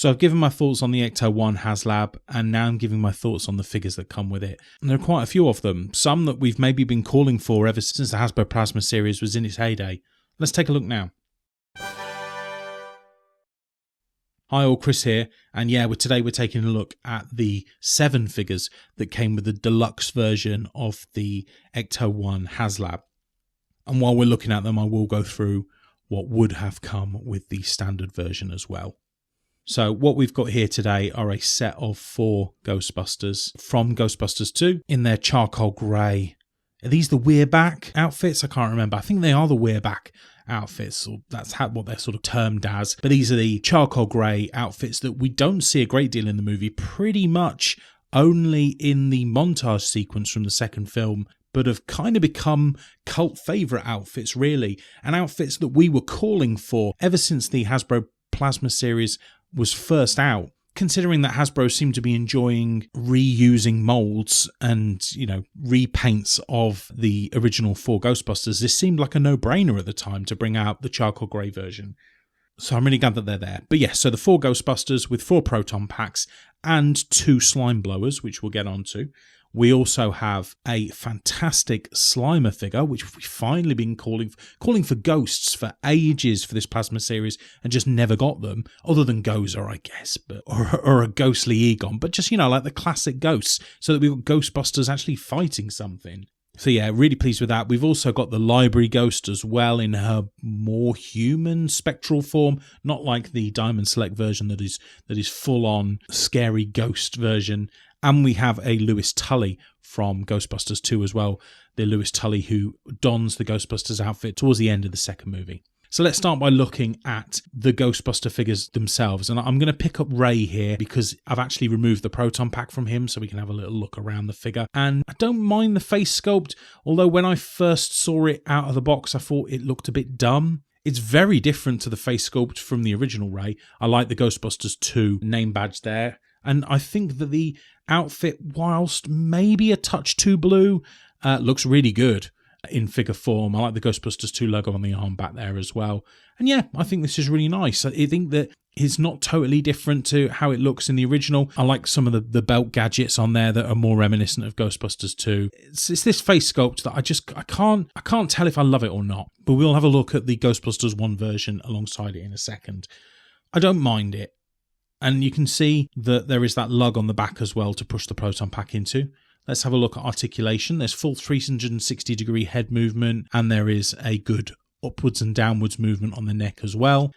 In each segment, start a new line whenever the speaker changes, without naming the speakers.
So I've given my thoughts on the Ecto 1 Haslab, and now I'm giving my thoughts on the figures that come with it. And there are quite a few of them, some that we've maybe been calling for ever since the Hasbro Plasma series was in its heyday. Let's take a look now. Hi all, Chris here, and yeah, today we're taking a look at the 7 figures that came with the deluxe version of the Ecto 1 Haslab. And while we're looking at them, I will go through what would have come with the standard version as well. So what we've got here today are a set of 4 Ghostbusters from Ghostbusters 2 in their charcoal grey. Are these the Weirback outfits? I can't remember. I think they are the Weirback outfits, or that's what they're sort of termed as. But these are the charcoal grey outfits that we don't see a great deal in the movie, pretty much only in the montage sequence from the second film, but have kind of become cult favourite outfits, really, and outfits that we were calling for ever since the Hasbro Plasma series was first out. Considering that Hasbro seemed to be enjoying reusing molds and, repaints of the original 4 Ghostbusters, this seemed like a no-brainer at the time to bring out the charcoal grey version. So I'm really glad that they're there. But yes, so the 4 Ghostbusters with 4 proton packs and 2 slime blowers, which we'll get onto. We also have a fantastic Slimer figure, which we've finally been calling for ghosts for ages for this Plasma series and just never got them, other than Gozer, I guess, or a ghostly Egon, but just, like the classic ghosts, so that we've got Ghostbusters actually fighting something. So yeah, really pleased with that. We've also got the Library Ghost as well in her more human spectral form, not like the Diamond Select version that is full-on scary ghost version. And we have a Lewis Tully from Ghostbusters 2 as well, the Lewis Tully who dons the Ghostbusters outfit towards the end of the second movie. So let's start by looking at the Ghostbuster figures themselves. And I'm going to pick up Ray here because I've actually removed the proton pack from him so we can have a little look around the figure. And I don't mind the face sculpt, although when I first saw it out of the box, I thought it looked a bit dumb. It's very different to the face sculpt from the original Ray. I like the Ghostbusters 2 name badge there. And I think that the outfit, whilst maybe a touch too blue, looks really good in figure form. I like the Ghostbusters 2 logo on the arm back there as well. And yeah, I think this is really nice. I think that it's not totally different to how it looks in the original. I like some of the belt gadgets on there that are more reminiscent of Ghostbusters 2. It's this face sculpt that I can't tell if I love it or not. But we'll have a look at the Ghostbusters 1 version alongside it in a second. I don't mind it. And you can see that there is that lug on the back as well to push the proton pack into. Let's have a look at articulation. There's full 360 degree head movement, and there is a good upwards and downwards movement on the neck as well.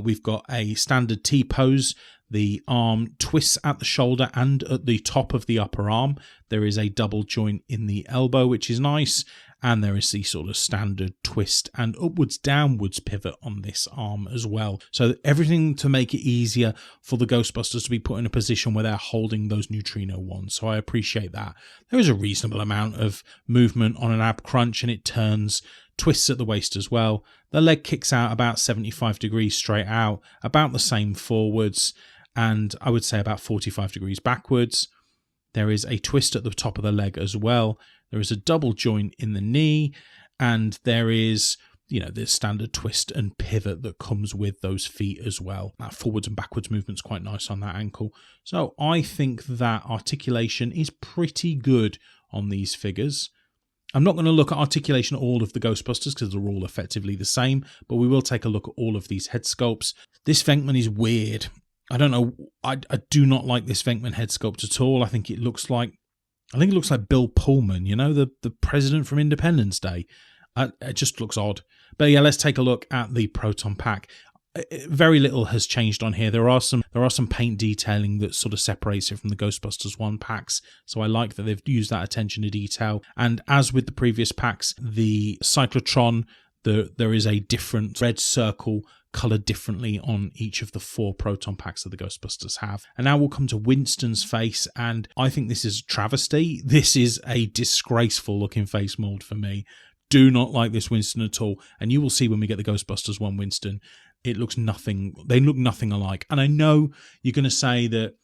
We've got a standard T-pose. The arm twists at the shoulder and at the top of the upper arm. There is a double joint in the elbow, which is nice. And there is the sort of standard twist and upwards downwards pivot on this arm as well. So everything to make it easier for the Ghostbusters to be put in a position where they're holding those neutrino wands. So I appreciate that. There is a reasonable amount of movement on an ab crunch, and it turns, twists at the waist as well. The leg kicks out about 75 degrees straight out, about the same forwards, and I would say about 45 degrees backwards. There is a twist at the top of the leg as well. There is a double joint in the knee, and there is, the standard twist and pivot that comes with those feet as well. That forwards and backwards movement's quite nice on that ankle. So I think that articulation is pretty good on these figures. I'm not going to look at articulation of all of the Ghostbusters because they're all effectively the same, but we will take a look at all of these head sculpts. This Venkman is weird. I don't know. I do not like this Venkman head sculpt at all. I think it looks like Bill Pullman, the president from Independence Day. It just looks odd. But yeah, let's take a look at the proton pack. Very little has changed on here. There are some paint detailing that sort of separates it from the Ghostbusters 1 packs. So I like that they've used that attention to detail. And as with the previous packs, the cyclotron, there is a different red circle coloured differently on each of the 4 proton packs that the Ghostbusters have. And now we'll come to Winston's face, and I think this is a travesty. This is a disgraceful looking face mould for me. Do not like this Winston at all, and you will see when we get the Ghostbusters 1 Winston, they look nothing alike. And I know you're going to say that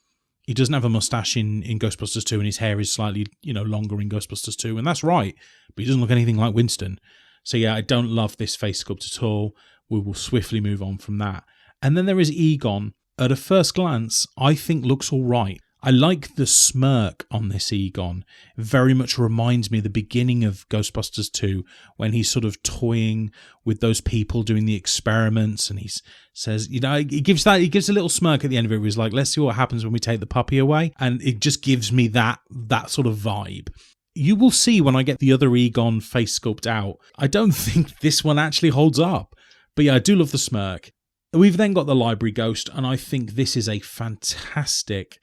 he doesn't have a mustache in Ghostbusters 2 and his hair is slightly, longer in Ghostbusters 2, and that's right, but he doesn't look anything like Winston. So yeah, I don't love this face sculpt at all. We will swiftly move on from that. And then there is Egon, at a first glance, I think looks all right. I like the smirk on this Egon. It very much reminds me of the beginning of Ghostbusters 2 when he's sort of toying with those people doing the experiments, and he says, he gives a little smirk at the end of it where he's like, let's see what happens when we take the puppy away. And it just gives me that sort of vibe. You will see when I get the other Egon face sculpt out, I don't think this one actually holds up. But yeah, I do love the smirk. We've then got the library ghost, and I think this is a fantastic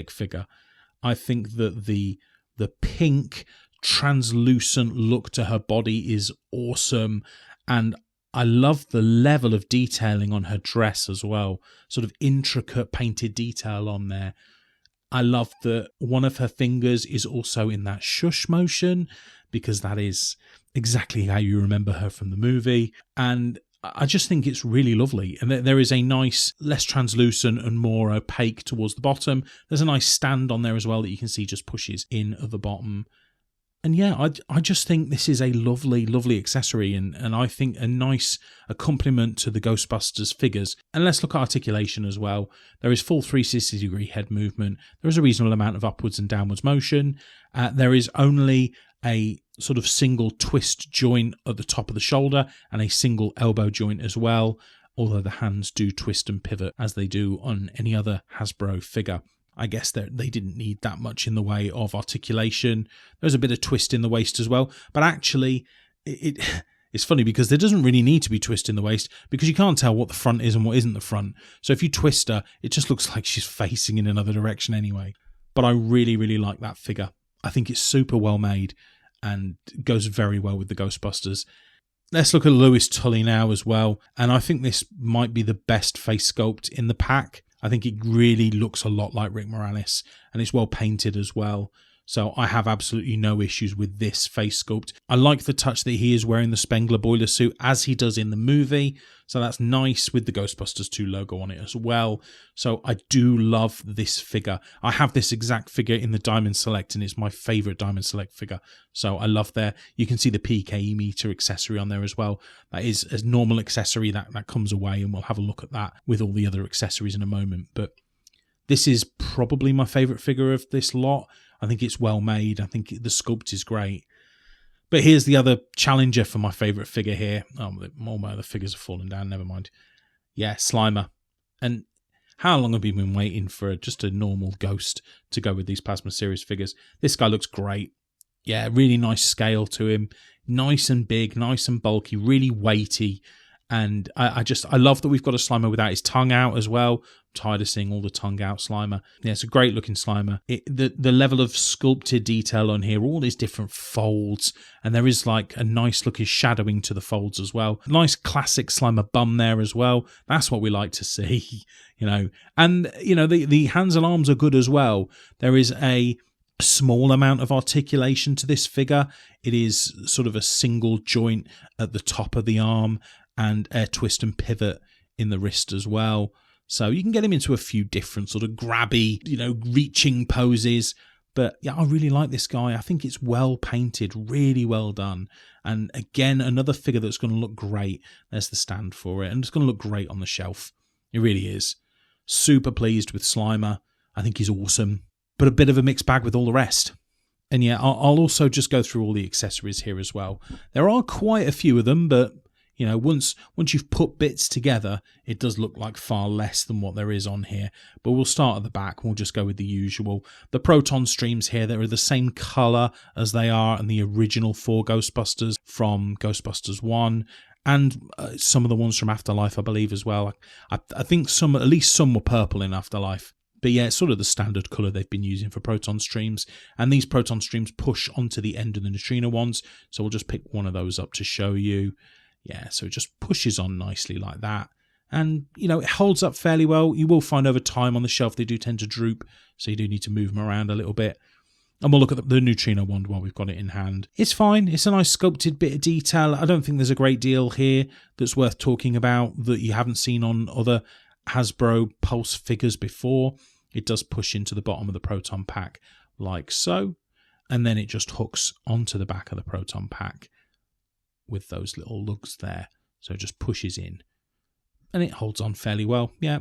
figure. I think that the pink translucent look to her body is awesome, and I love the level of detailing on her dress as well, sort of intricate painted detail on there. I love that one of her fingers is also in that shush motion, because that is exactly how you remember her from the movie, and I just think it's really lovely. And there is a nice, less translucent and more opaque towards the bottom. There's a nice stand on there as well that you can see just pushes in at the bottom. And yeah, I just think this is a lovely, lovely accessory, and I think a compliment to the Ghostbusters figures. And let's look at articulation as well. There is full 360-degree head movement. There is a reasonable amount of upwards and downwards motion. There is only a sort of single twist joint at the top of the shoulder and a single elbow joint as well, although the hands do twist and pivot as they do on any other Hasbro figure. I guess they didn't need that much in the way of articulation. There's a bit of twist in the waist as well, but actually it's funny because there doesn't really need to be twist in the waist, because you can't tell what the front is and what isn't the front. So if you twist her, it just looks like she's facing in another direction anyway. But I really, really like that figure. I think it's super well made and goes very well with the Ghostbusters. Let's look at Louis Tully now as well. And I think this might be the best face sculpt in the pack. I think it really looks a lot like Rick Moranis, and it's well painted as well. So I have absolutely no issues with this face sculpt. I like the touch that he is wearing the Spengler boiler suit as he does in the movie. So that's nice with the Ghostbusters 2 logo on it as well. So I do love this figure. I have this exact figure in the Diamond Select, and it's my favourite Diamond Select figure. So I love there. You can see the PKE meter accessory on there as well. That is a normal accessory that comes away, and we'll have a look at that with all the other accessories in a moment. But this is probably my favourite figure of this lot. I think it's well made. I think the sculpt is great. But here's the other challenger for my favourite figure here. Oh, all my other figures have fallen down. Never mind. Yeah, Slimer. And how long have we been waiting for just a normal ghost to go with these Plasma Series figures? This guy looks great. Yeah, really nice scale to him. Nice and big, nice and bulky, really weighty. And I love that we've got a Slimer without his tongue out as well. I'm tired of seeing all the tongue out Slimer. Yeah, it's a great looking Slimer. The level of sculpted detail on here, all these different folds, and there is like a nice looking shadowing to the folds as well. Nice classic Slimer bum there as well. That's what we like to see, And, the hands and arms are good as well. There is a small amount of articulation to this figure. It is sort of a single joint at the top of the arm, and a twist and pivot in the wrist as well. So you can get him into a few different sort of grabby, reaching poses. But yeah, I really like this guy. I think it's well painted, really well done. And again, another figure that's going to look great. There's the stand for it. And it's going to look great on the shelf. It really is. Super pleased with Slimer. I think he's awesome. But a bit of a mixed bag with all the rest. And yeah, I'll also just go through all the accessories here as well. There are quite a few of them, but once you've put bits together, it does look like far less than what there is on here. But we'll start at the back. We'll just go with the usual. The proton streams here, they are the same colour as they are in the original 4 Ghostbusters from Ghostbusters 1. And some of the ones from Afterlife, I believe, as well. I think at least some were purple in Afterlife. But yeah, it's sort of the standard colour they've been using for proton streams. And these proton streams push onto the end of the neutrino ones. So we'll just pick one of those up to show you. Yeah, so it just pushes on nicely like that. And, it holds up fairly well. You will find over time on the shelf they do tend to droop, so you do need to move them around a little bit. And we'll look at the neutrino one while we've got it in hand. It's fine. It's a nice sculpted bit of detail. I don't think there's a great deal here that's worth talking about that you haven't seen on other Hasbro Pulse figures before. It does push into the bottom of the proton pack like so. And then it just hooks onto the back of the proton pack with those little lugs there. So it just pushes in. And it holds on fairly well. Yeah.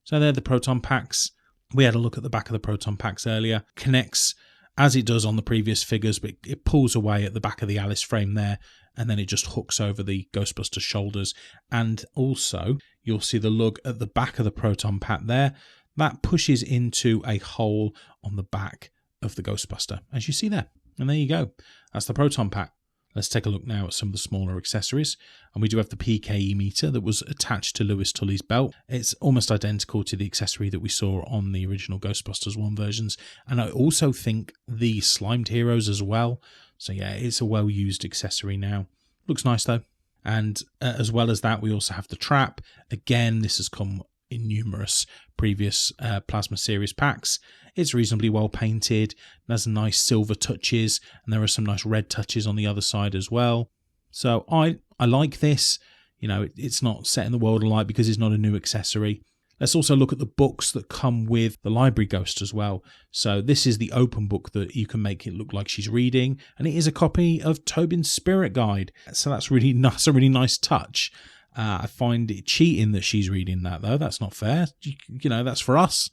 So they're the proton packs. We had a look at the back of the proton packs earlier. Connects as it does on the previous figures, but it pulls away at the back of the Alice frame there, and then it just hooks over the Ghostbusters shoulders. And also, you'll see the lug at the back of the proton pack there. That pushes into a hole on the back of the Ghostbuster, as you see there. And there you go. That's the proton pack. Let's take a look now at some of the smaller accessories. And we do have the PKE meter that was attached to Lewis Tully's belt. It's almost identical to the accessory that we saw on the original Ghostbusters 1 versions. And I also think the Slimed Heroes as well. So yeah, it's a well-used accessory now. Looks nice though. And as well as that, we also have the trap. Again, this has come in numerous previous Plasma Series packs. It's reasonably well painted, has nice silver touches, and there are some nice red touches on the other side as well. So I like this. You know, it's not set in the world of light because it's not a new accessory. Let's also look at the books that come with the Library Ghost as well. So this is the open book that you can make it look like she's reading, and it is a copy of Tobin's Spirit Guide. So that's really nice, a really nice touch. I find it cheating that she's reading that, though. That's not fair. You know, that's for us.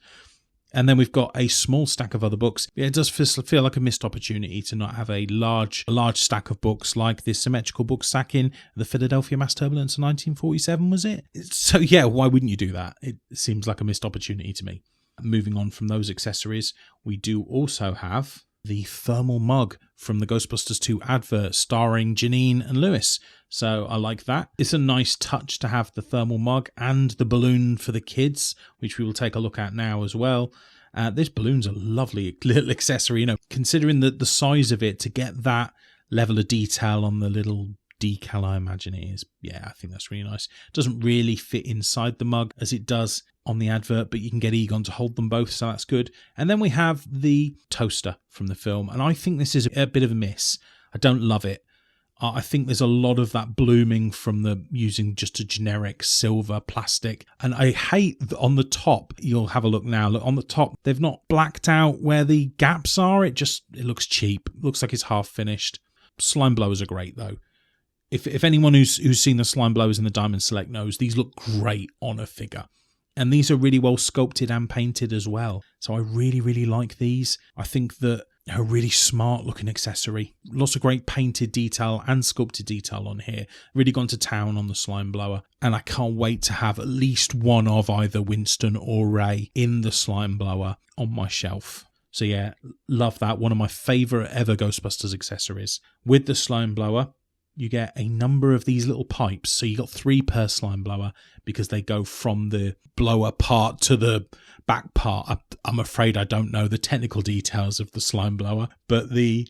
And then we've got a small stack of other books. Yeah, it does feel like a missed opportunity to not have a large stack of books like this symmetrical book stack in the Philadelphia Mass Turbulence of 1947, was it? So yeah, why wouldn't you do that? It seems like a missed opportunity to me. Moving on from those accessories, we do also have the thermal mug from the Ghostbusters 2 advert starring Janine and Lewis. So I like that. It's a nice touch to have the thermal mug and the balloon for the kids, which we will take a look at now as well. This balloon's a lovely little accessory, you know, considering the size of it, to get that level of detail on the little decal, I imagine it is. Yeah, I think that's really nice. It doesn't really fit inside the mug as it does on the advert, but you can get Egon to hold them both, so that's good. And then we have the toaster from the film, and I think this is a bit of a miss. I don't love it. I think there's a lot of that blooming from the using just a generic silver plastic. And I hate that on the top, you'll have a look now, look on the top, they've not blacked out where the gaps are. It looks cheap. It looks like it's half finished. Slime blowers are great though. If anyone who's seen the slime blowers in the Diamond Select knows, these look great on a figure. And these are really well sculpted and painted as well. So I really, really like these. I think that a really smart looking accessory. Lots of great painted detail and sculpted detail on here. Really gone to town on the slime blower. And I can't wait to have at least one of either Winston or Ray in the slime blower on my shelf. So yeah, love that. One of my favourite ever Ghostbusters accessories. With the slime blower, you get a number of these little pipes. So you got 3 per slime blower because they go from the blower part to the back part. I'm afraid I don't know the technical details of the slime blower, but the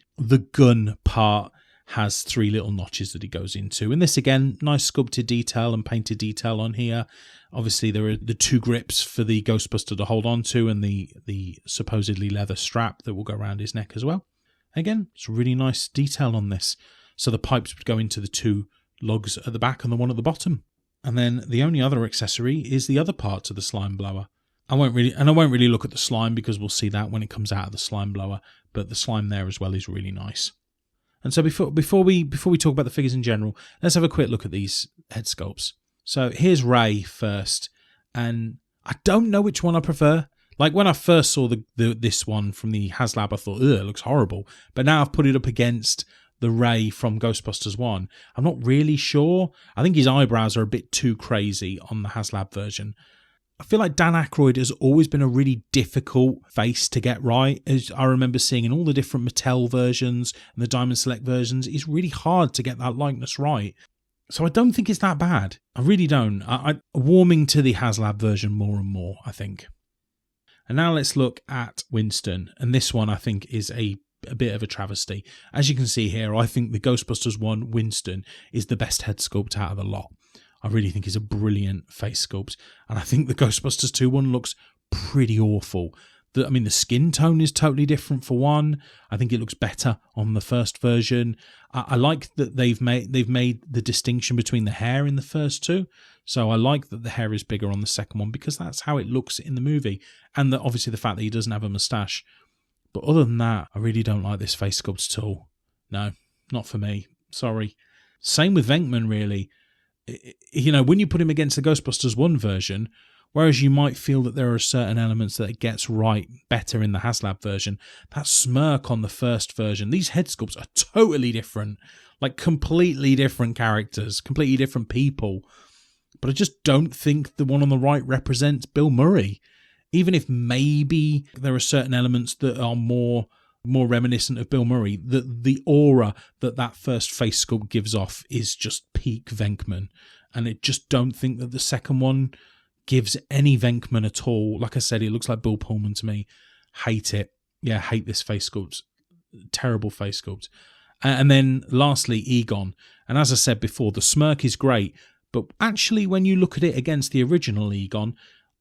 gun part has 3 little notches that it goes into. And this again, nice sculpted detail and painted detail on here. Obviously there are the 2 grips for the Ghostbuster to hold on to, and the supposedly leather strap that will go around his neck as well. Again, it's really nice detail on this. So the pipes would go into the 2 lugs at the back and the one at the bottom. And then the only other accessory is the other part to the slime blower. I won't really look at the slime because we'll see that when it comes out of the slime blower. But the slime there as well is really nice. And so before we talk about the figures in general, let's have a quick look at these head sculpts. So here's Ray first, and I don't know which one I prefer. Like when I first saw this one from the Haslab, I thought, ugh, it looks horrible. But now I've put it up against the Ray from Ghostbusters 1. I'm not really sure. I think his eyebrows are a bit too crazy on the Haslab version. I feel like Dan Aykroyd has always been a really difficult face to get right. As I remember seeing in all the different Mattel versions and the Diamond Select versions, it's really hard to get that likeness right. So I don't think it's that bad. I really don't. I'm warming to the Haslab version more and more, I think. And now let's look at Winston. And this one I think is a bit of a travesty. As you can see here, I think the Ghostbusters 1 Winston is the best head sculpt out of the lot. I really think it's a brilliant face sculpt. And I think the Ghostbusters 2 one looks pretty awful. The skin tone is totally different for one. I think it looks better on the first version. I like that they've made the distinction between the hair in the first 2. So I like that the hair is bigger on the second one because that's how it looks in the movie. And obviously the fact that he doesn't have a moustache. But other than that, I really don't like this face sculpt at all. No, not for me. Sorry. Same with Venkman, really. You know, when you put him against the Ghostbusters 1 version, Whereas you might feel that there are certain elements that it gets right better in the Haslab version. That smirk on the first version, these head sculpts are totally different, like completely different characters, completely different people. But I just don't think the one on the right represents Bill Murray. Even if maybe there are certain elements that are more reminiscent of Bill Murray, the aura that first face sculpt gives off is just peak Venkman. And I just don't think that the second one gives any Venkman at all. Like I said, it looks like Bill Pullman to me. Hate it. Yeah, hate this face sculpt. Terrible face sculpt. And then lastly, Egon. And as I said before, the smirk is great. But actually, when you look at it against the original Egon,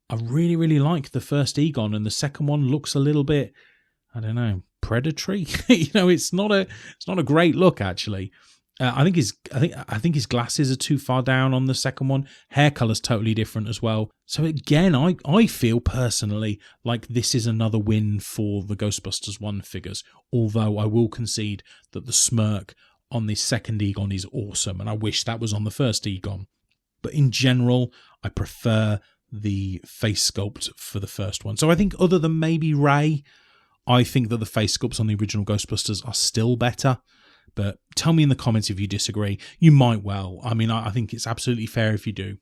I really, really like the first Egon. And the second one looks a little bit, I don't know, predatory. It's not a great look, actually. I think his glasses are too far down on the second one. Hair colour's totally different as well. So again, I feel personally like this is another win for the Ghostbusters 1 figures. Although I will concede that the smirk on the second Egon is awesome, and I wish that was on the first Egon. But in general, I prefer the face sculpt for the first one. So I think other than maybe Ray, I think that the face sculpts on the original Ghostbusters are still better. But tell me in the comments if you disagree. You might well. I mean, I think it's absolutely fair if you do.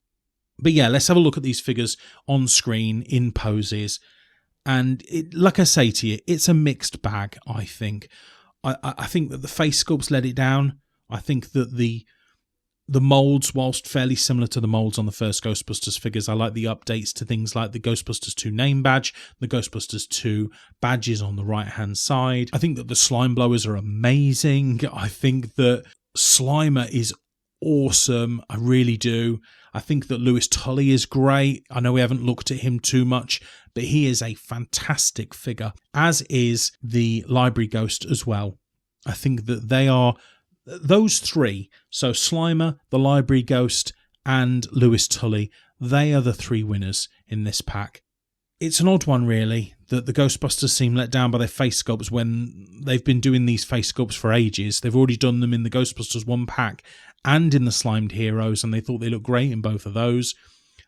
But yeah, let's have a look at these figures on screen, in poses. And like I say to you, it's a mixed bag, I think. I think that the face sculpts let it down. I think that the molds, whilst fairly similar to the molds on the first Ghostbusters figures, I like the updates to things like the Ghostbusters 2 name badge, the Ghostbusters 2 badges on the right-hand side. I think that the slime blowers are amazing. I think that Slimer is awesome. I really do. I think that Louis Tully is great. I know we haven't looked at him too much, but he is a fantastic figure, as is the Library Ghost as well. I think that they are... Those three, so Slimer, the Library Ghost, and Louis Tully, they are the three winners in this pack. It's an odd one, really, that the Ghostbusters seem let down by their face sculpts when they've been doing these face sculpts for ages. They've already done them in the Ghostbusters 1 pack and in the Slimed Heroes, and they thought they looked great in both of those.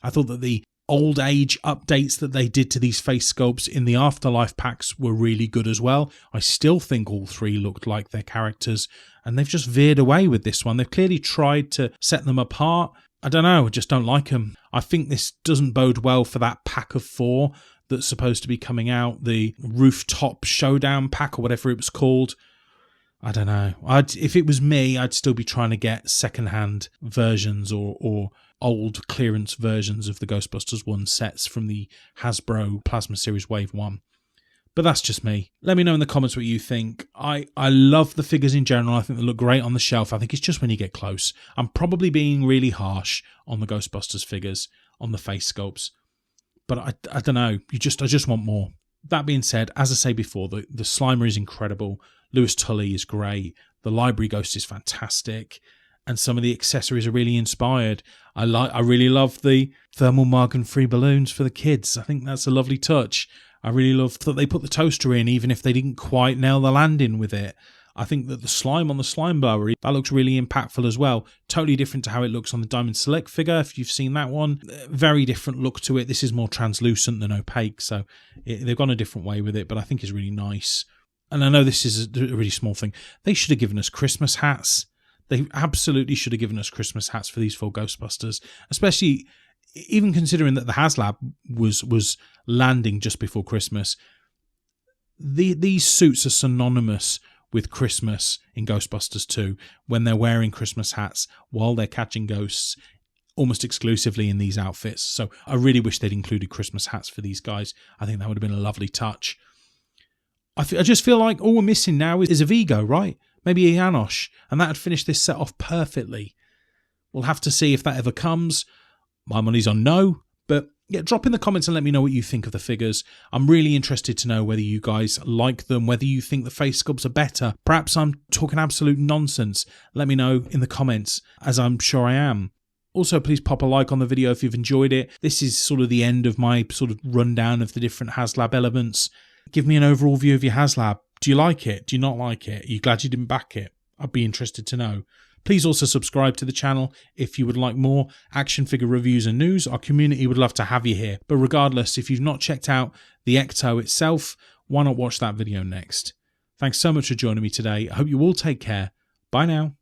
I thought that the old age updates that they did to these face sculpts in the Afterlife packs were really good as well. I still think all three looked like their characters, and they've just veered away with this one. They've clearly tried to set them apart. I don't know, I just don't like them. I think this doesn't bode well for that pack of 4 that's supposed to be coming out, the Rooftop Showdown pack or whatever it was called. I don't know. If it was me, I'd still be trying to get second-hand versions or old clearance versions of the Ghostbusters 1 sets from the Hasbro Plasma Series Wave 1. But that's just me. Let me know in the comments what you think. I love the figures in general. I think they look great on the shelf. I think it's just when you get close. I'm probably being really harsh on the Ghostbusters figures, on the face sculpts. But I don't know. I just want more. That being said, as I say before, the Slimer is incredible. Louis Tully is great. The Library Ghost is fantastic. And some of the accessories are really inspired. I really love the thermal margan-free balloons for the kids. I think that's a lovely touch. I really love that they put the toaster in, even if they didn't quite nail the landing with it. I think that the slime on the slime blower, that looks really impactful as well. Totally different to how it looks on the Diamond Select figure, if you've seen that one. Very different look to it. This is more translucent than opaque, so they've gone a different way with it, but I think it's really nice. And I know this is a really small thing. They should have given us Christmas hats. They absolutely should have given us Christmas hats for these 4 Ghostbusters, especially even considering that the Haslab was landing just before Christmas. These suits are synonymous with Christmas in Ghostbusters 2 when they're wearing Christmas hats while they're catching ghosts almost exclusively in these outfits. So I really wish they'd included Christmas hats for these guys. I think that would have been a lovely touch. I just feel like all we're missing now is a Vigo, right? Maybe a Janosch, and that would finish this set off perfectly. We'll have to see if that ever comes. My money's on no, but yeah, drop in the comments and let me know what you think of the figures. I'm really interested to know whether you guys like them, whether you think the face sculpts are better. Perhaps I'm talking absolute nonsense. Let me know in the comments, as I'm sure I am. Also, please pop a like on the video if you've enjoyed it. This is sort of the end of my sort of rundown of the different Haslab elements. Give me an overall view of your Haslab. Do you like it? Do you not like it? Are you glad you didn't back it? I'd be interested to know. Please also subscribe to the channel if you would like more action figure reviews and news. Our community would love to have you here. But regardless, if you've not checked out the Ecto itself, why not watch that video next? Thanks so much for joining me today. I hope you all take care. Bye now.